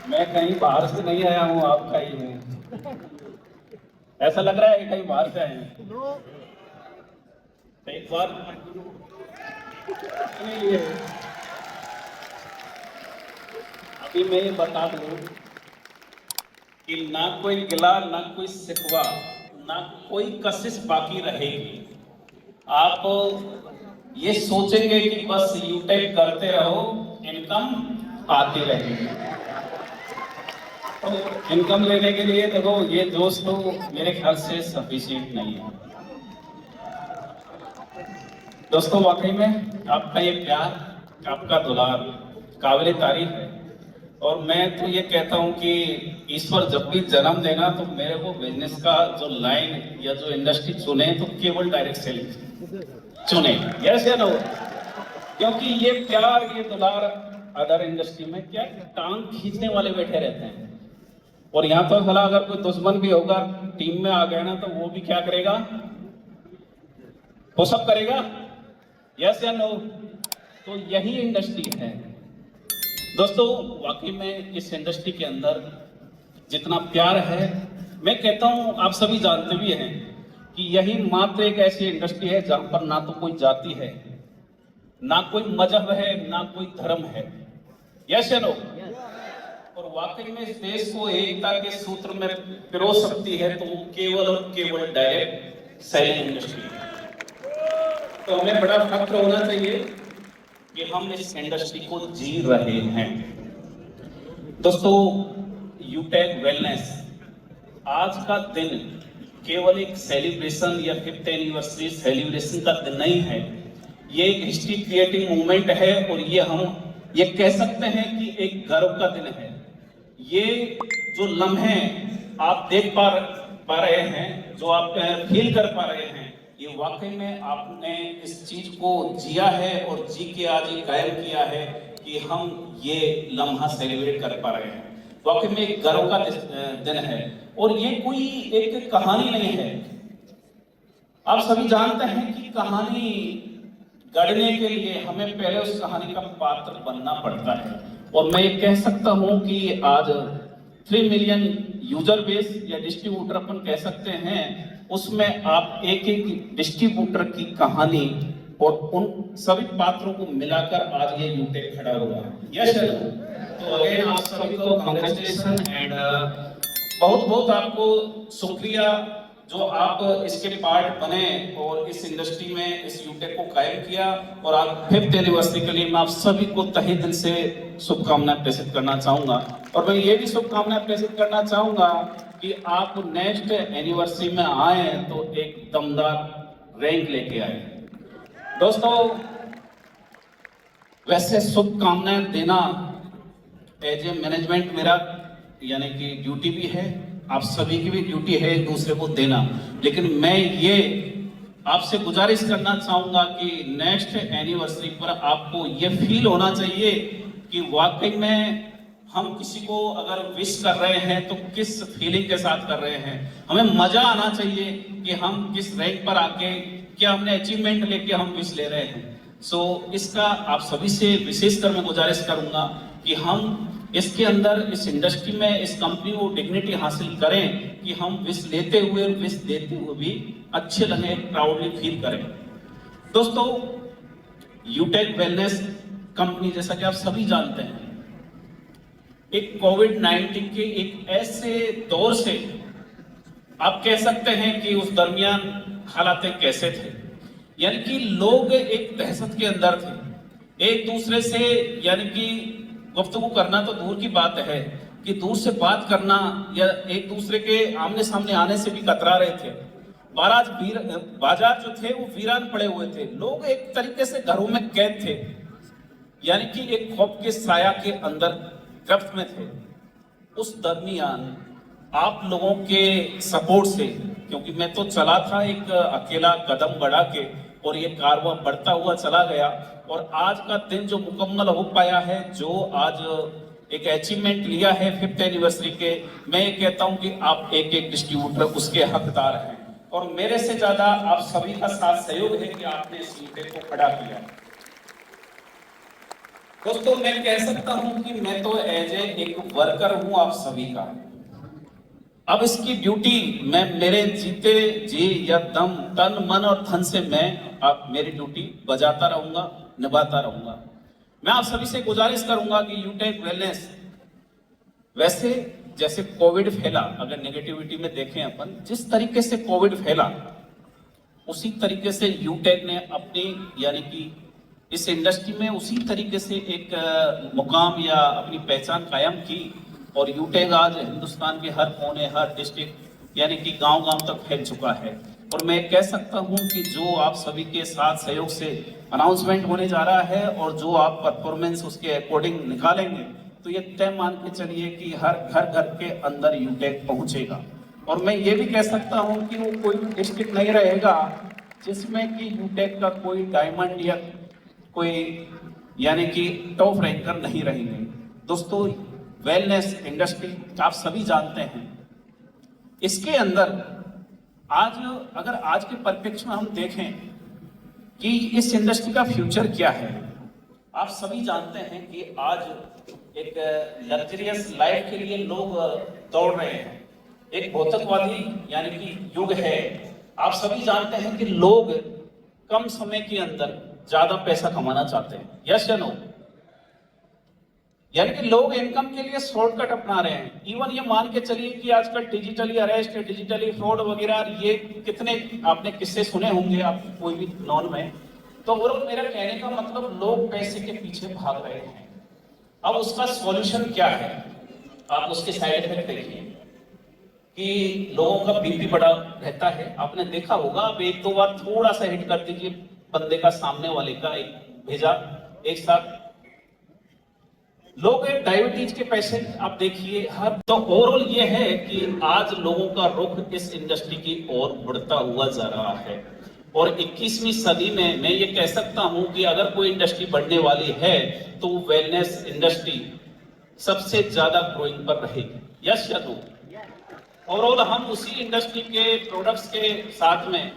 मैं कहीं बाहर से नहीं आया हूँ, आपका ही हूँ। ऐसा लग रहा है कि कहीं बाहर से आए हैं। तो एक बार अपने लिए अभी मैं ये बता दूं कि ना कोई गिला, ना कोई शिकवा, ना कोई कशिश बाकी रहेगी। आप ये सोचेंगे कि बस यूटेक करते रहो, इनकम आती रहेगी। तो इनकम लेने के लिए देखो, ये जोश तो मेरे ख्याल से सफिशिएंट नहीं है। दोस्तों, वाकई में आपका ये प्यार, आपका दुलार काबिल तारीफ है। और मैं तो ये कहता हूँ कि ईश्वर जब भी जन्म देना तो मेरे को बिजनेस का जो लाइन या जो इंडस्ट्री चुने तो केवल डायरेक्ट सेलिंग चुने। यस या नो? क्योंकि ये प्यार, ये दुलार अदर इंडस्ट्री में क्या टांग खींचने वाले बैठे रहते हैं। और यहाँ तो भला अगर कोई दुश्मन भी होगा टीम में आ गया ना, तो वो भी क्या करेगा? वो सब करेगा। यस या नो? तो यही इंडस्ट्री है दोस्तों। वाकई में इस इंडस्ट्री के अंदर जितना प्यार है, मैं कहता हूं आप सभी जानते भी हैं कि यही मात्र एक ऐसी इंडस्ट्री है जहां पर ना तो कोई जाति है, ना कोई मजहब है, ना कोई धर्म है। यस या नो? और वाकई में इस देश को एकता के सूत्र में पिरो सकती है तो वो केवल और केवल डायरेक्ट सेलिंग इंडस्ट्री है। तो हमें बड़ा फख्र होना चाहिए कि हम इस इंडस्ट्री को जी रहे हैं। दोस्तों, यूटेक वेलनेस आज का दिन केवल एक सेलिब्रेशन या 5th एनिवर्सरी सेलिब्रेशन का दिन नहीं है। ये एक हिस्ट्री क्रिएटिंग मूवमेंट है और ये कह सकते हैं कि एक गर्व का दिन है। ये जो लम्हे आप देख पा रहे हैं, जो आप फील कर पा रहे हैं, ये वाकई में आपने इस चीज को जिया है और जी के आज ये कायम किया है कि हम ये लम्हा सेलिब्रेट कर पा रहे हैं। वाकई में एक गर्व का दिन है। और ये कोई एक कहानी नहीं है। आप सभी जानते हैं कि कहानी गढ़ने के लिए हमें पहले उस कहानी का पात्र बनना पड़ता है। और मैं ये कह सकता हूं कि आज 3 मिलियन यूजर बेस या डिस्ट्रीब्यूटर अपन कह सकते हैं, उसमें आप एक एक डिस्ट्रीब्यूटर की कहानी और उन सभी पात्रों को मिलाकर आज ये यूटेक खड़ा हुआ है। Yes sir? तो अगेन आप सभी को कांग्रेचुलेशन एंड बहुत बहुत आपको शुक्रिया जो आप इसके पार्ट बने और इस इंडस्ट्री में इस यूटेक को कायम किया। और आप 5th एनिवर्सरी के लिए मैं आप सभी को तहे दिल से शुभकामनाएं प्रेषित करना चाहूंगा। और मैं ये भी शुभकामनाएं प्रेषित करना चाहूंगा कि आप नेक्स्ट एनिवर्सरी में आए तो एक दमदार रैंक लेके आए। दोस्तों, वैसे शुभकामनाएं देना एज ए मैनेजमेंट मेरा यानी कि ड्यूटी भी है, आप सभी की भी ड्यूटी है एक दूसरे को देना। लेकिन मैं ये आपसे गुजारिश करना चाहूंगा कि नेक्स्ट एनिवर्सरी पर आपको ये फील होना चाहिए कि वाकई में हम किसी को अगर विश कर रहे हैं तो किस फीलिंग के साथ कर रहे हैं। हमें मजा आना चाहिए कि हम किस रैंक पर आके क्या हमने अचीवमेंट लेके हम विश ले रहे हैं। सो इसका आप सभी से विशेषकर मैं गुजारिश करूंगा कि हम इसके अंदर इस इंडस्ट्री में इस कंपनी को डिग्निटी हासिल करें कि हम विश लेते हुए और विश देते हुए भी अच्छे लगे, प्राउडली फील करें। दोस्तों, यूटेक वेलनेस कंपनी जैसा कि आप सभी जानते हैं, एक कोविड-19 के एक ऐसे दौर से आप कह सकते हैं कि उस दरमियान हालात कैसे थे, यानी कि लोग एक दहशत के अंदर थे। एक दूसरे से यानी कि गुफ्तगू करना तो दूर की बात है कि दूर से बात करना या एक दूसरे के आमने सामने आने से भी कतरा रहे थे। बाजार जो थे वो वीरान पड़े हुए थे। लोग एक तरीके से घरों में कैद थे, यानी कि एक खौफ के साया के अंदर गिरफ्त में थे। उस दरमियान आप लोगों के सपोर्ट से, क्योंकि मैं तो चला था एक अकेला कदम बढ़ा के और ये कारवां बढ़ता हुआ चला गया और आज का दिन जो मुकम्मल हो पाया है, जो आज एक अचीवमेंट लिया है 5th एनिवर्सरी के, मैं ये कहता हूं कि आप एक एक डिस्ट्रीब्यूटर उसके हकदार हैं। और मेरे से ज्यादा आप सभी का साथ सहयोग है कि आपने इस यूटेक को खड़ा किया। दोस्तों मैं कह सकता हूं कि मैं तो एज ए एक वर्कर हूं आप सभी का। अब इसकी ड्यूटी मैं मेरे जीते जी या दम तन मन और धन से मैं आप मेरी ड्यूटी बजाता रहूंगा, निभाता रहूंगा। मैं आप सभी से गुजारिश करूंगा कि यूटेक वेलनेस, वैसे जैसे कोविड फैला, अगर नेगेटिविटी में देखें अपन, जिस तरीके से कोविड फैला उसी तरीके से यूटेक ने अपनी यानी कि इस इंडस्ट्री में उसी तरीके से एक मुकाम या अपनी पहचान कायम की। और यूटेक आज हिंदुस्तान के हर कोने, हर डिस्ट्रिक्ट यानी कि गांव-गांव तक फैल चुका है। और मैं कह सकता हूं कि जो आप सभी के साथ सहयोग से अनाउंसमेंट होने जा रहा है और जो आप परफॉर्मेंस उसके अकॉर्डिंग निकालेंगे, तो ये तय मान के चलिए कि हर घर घर के अंदर यूटेक पहुंचेगा। और मैं ये भी कह सकता हूं कि वो कोई डिस्ट्रिक्ट नहीं रहेगा जिसमें कि यूटेक का कोई डायमंड या कोई यानी कि टॉप रैंकर नहीं रहेंगे। दोस्तों वेलनेस इंडस्ट्री आप सभी जानते हैं, इसके अंदर आज अगर आज के परिप्रेक्ष्य में हम देखें कि इस इंडस्ट्री का फ्यूचर क्या है, आप सभी जानते हैं कि आज एक लग्जरियस लाइफ के लिए लोग दौड़ रहे हैं। एक भौतिकवादी यानी कि युग है। आप सभी जानते हैं कि लोग कम समय के अंदर ज्यादा पैसा कमाना चाहते हैं, यस या नो? यानी कि लोग इनकम के लिए शॉर्टकट अपना रहे हैं। इवन ये मान के चलिए कि आजकल डिजिटली अरेस्ट, डिजिटली फ्रॉड वगैरह, ये कितने आपने किस्से सुने होंगे आप कोई भी नॉन में। तो और मेरा कहने का मतलब लोग पैसे के पीछे भाग रहे हैं। अब उसका सॉल्यूशन क्या है? आप उसके साइड इफेक्ट देखिए कि लोगों का बीपी बढ़ा रहता है। आपने देखा होगा, आप एक दो बार थोड़ा सा हिट कर दीजिए बंदे का, सामने वाले का एक भेजा एक साथ, लोग डायबिटीज के पेशेंट आप देखिए हर। तो ओवरऑल ये है कि आज लोगों का रुख इस इंडस्ट्री की ओर बढ़ता हुआ जा रहा है। और 21वीं सदी में मैं ये कह सकता हूं कि अगर कोई इंडस्ट्री बढ़ने वाली है तो वेलनेस इंडस्ट्री सबसे ज्यादा ग्रोइंग पर रहेगी, यस या नो? ओवरऑल हम उसी इंडस्ट्री के प्रोडक्ट्स के साथ में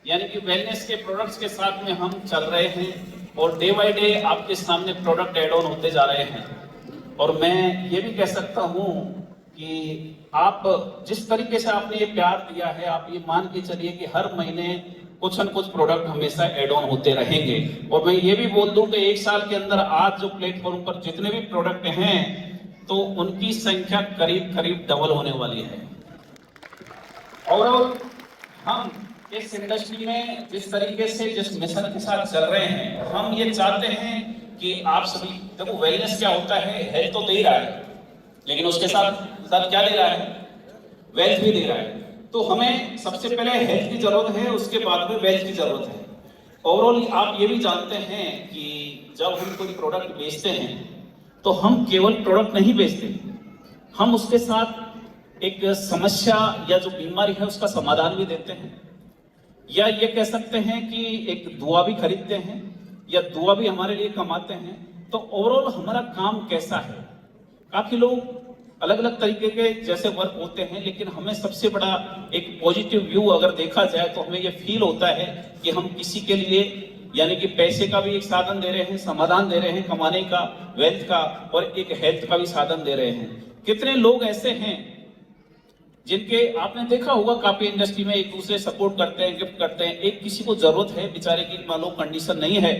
यानी कि वेलनेस के प्रोडक्ट्स के साथ में हम चल रहे हैं और डे बाय डे आपके सामने प्रोडक्ट एड ऑन होते जा रहे हैं। और मैं ये भी कह सकता हूं कि आप जिस तरीके से आपने ये प्यार दिया है, आप ये मान के चलिए कि हर महीने कुछ न कुछ प्रोडक्ट हमेशा एड ऑन होते रहेंगे। और मैं ये भी बोल दूं कि एक साल के अंदर आज जो प्लेटफॉर्म पर जितने भी प्रोडक्ट हैं तो उनकी संख्या करीब करीब डबल होने वाली है। और हम इस इंडस्ट्री में जिस तरीके से जिस मिशन के साथ चल रहे हैं, हम ये चाहते हैं कि आप सभी देखो, वेलनेस क्या होता है? हेल्थ तो दे ही रहा है, लेकिन उसके साथ साथ क्या दे रहा है? वेल्थ भी दे रहा है। तो हमें सबसे पहले हेल्थ की जरूरत है, उसके बाद में वेल्थ की जरूरत है। ओवरऑल आप ये भी जानते हैं कि जब हम कोई प्रोडक्ट बेचते हैं तो हम केवल प्रोडक्ट नहीं बेचते, हम उसके साथ एक समस्या या जो बीमारी है उसका समाधान भी देते हैं, या ये कह सकते हैं कि एक दुआ भी खरीदते हैं या दुआ भी हमारे लिए कमाते हैं। तो ओवरऑल हमारा काम कैसा है? काफी लोग अलग अलग तरीके के जैसे वर्क होते हैं, लेकिन हमें सबसे बड़ा एक पॉजिटिव व्यू अगर देखा जाए तो हमें ये फील होता है कि हम किसी के लिए यानी कि पैसे का भी एक साधन दे रहे हैं, समाधान दे रहे हैं कमाने का, वेल्थ का, और एक हेल्थ का भी साधन दे रहे हैं। कितने लोग ऐसे हैं जिनके आपने देखा होगा काफी इंडस्ट्री में एक दूसरे सपोर्ट करते हैं, गिफ्ट करते हैं। एक किसी को जरूरत है बेचारे की, मान लो कंडीशन नहीं है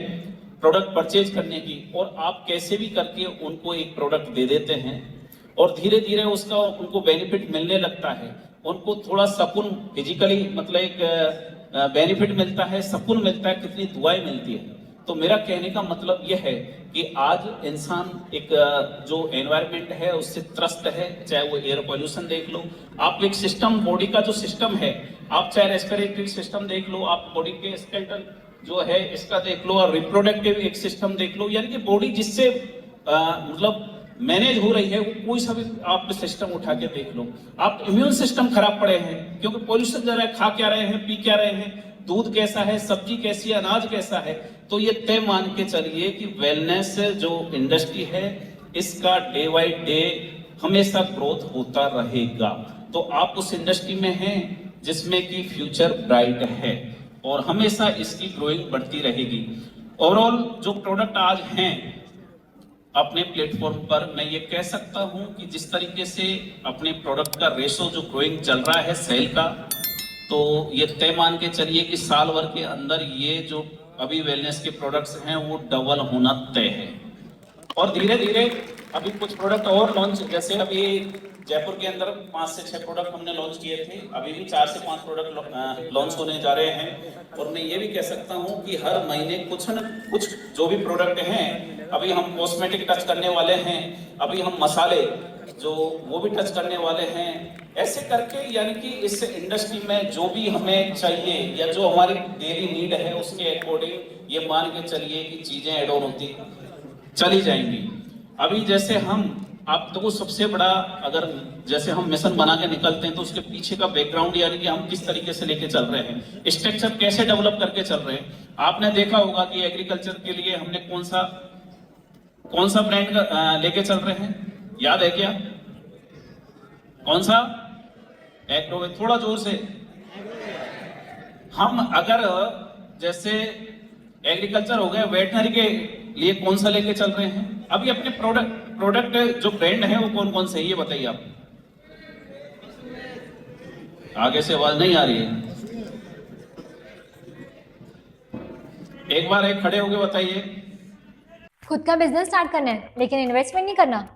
प्रोडक्ट परचेज करने की, और आप कैसे भी करके उनको एक प्रोडक्ट दे देते हैं और धीरे धीरे उसका उनको बेनिफिट मिलने लगता है। उनको थोड़ा सुकून फिजिकली मतलब एक बेनिफिट मिलता है, सुकून मिलता है, कितनी दुआएं मिलती है। तो मेरा कहने का मतलब यह है कि आज इंसान एक जो एनवायरनमेंट है उससे त्रस्त है, चाहे वो एयर पोल्यूशन देख लो, आप एक सिस्टम बॉडी का जो सिस्टम है, आप चाहे रेस्पिरेटरी सिस्टम देख लो, आप बॉडी के स्केलेटल जो है इसका देख लो, और रिप्रोडक्टिव एक सिस्टम देख लो, यानी कि बॉडी जिससे मतलब मैनेज हो रही है वो कोई सा भी आप सिस्टम उठा के देख लो। आप इम्यून सिस्टम खराब पड़े हैं क्योंकि पोल्यूशन जा रहा है, खा क्या रहे हैं, पी क्या रहे हैं, दूध कैसा है, सब्जी कैसी है, अनाज कैसा है। तो ये तय मान के चलिए कि वेलनेस जो इंडस्ट्री है इसका डे बाय डे हमेशा ग्रोथ होता रहेगा। तो आप उस इंडस्ट्री में हैं जिसमें कि फ्यूचर ब्राइट है और हमेशा इसकी ग्रोइंग बढ़ती रहेगी। ओवरऑल जो प्रोडक्ट आज हैं अपने प्लेटफॉर्म पर मैं ये कह सकता हूं कि जिस तरीके से अपने प्रोडक्ट का रेशो जो ग्रोइंग चल रहा है सेल का, तो ये तय मान के चलिए कि साल भर के अंदर ये जो अभी वेलनेस के प्रोडक्ट्स हैं वो डबल होना तय है। और धीरे धीरे अभी कुछ प्रोडक्ट और लॉन्च, जैसे अभी जयपुर के अंदर 5 से 6 प्रोडक्ट हमने लॉन्च किए थे, अभी भी 4 से 5 प्रोडक्ट लॉन्च होने जा रहे हैं। और मैं ये भी कह सकता हूँ कि हर महीने कुछ न कुछ जो भी प्रोडक्ट हैं, अभी हम कॉस्मेटिक टच करने वाले हैं, अभी हम मसाले जो वो भी टच करने वाले हैं। ऐसे करके यानी कि इस इंडस्ट्री में जो भी हमें चाहिए या जो हमारी डेली नीड है उसके अकॉर्डिंग ये मान के चलिए कि चीजें एड ऑन होती चली जाएंगी। अभी जैसे हम आपको सबसे बड़ा, अगर जैसे हम मिशन बना के निकलते हैं तो उसके पीछे का बैकग्राउंड यानी कि हम किस तरीके से लेके चल रहे हैं, स्ट्रक्चर कैसे डेवलप करके चल रहे हैं। आपने देखा होगा कि एग्रीकल्चर के लिए हमने कौन सा ब्रांड लेके चल रहे हैं, याद है क्या? कौन सा? एग्रो। थोड़ा जोर से। हम अगर जैसे एग्रीकल्चर हो गया, वेटनरी के लिए कौन सा लेके चल रहे हैं? अभी अपने प्रोडक्ट जो ब्रांड है वो कौन कौन से, ये बताइए आप। आगे से आवाज नहीं आ रही है, एक बार एक खड़े होके बताइए। खुद का बिजनेस स्टार्ट करना है लेकिन इन्वेस्टमेंट नहीं करना।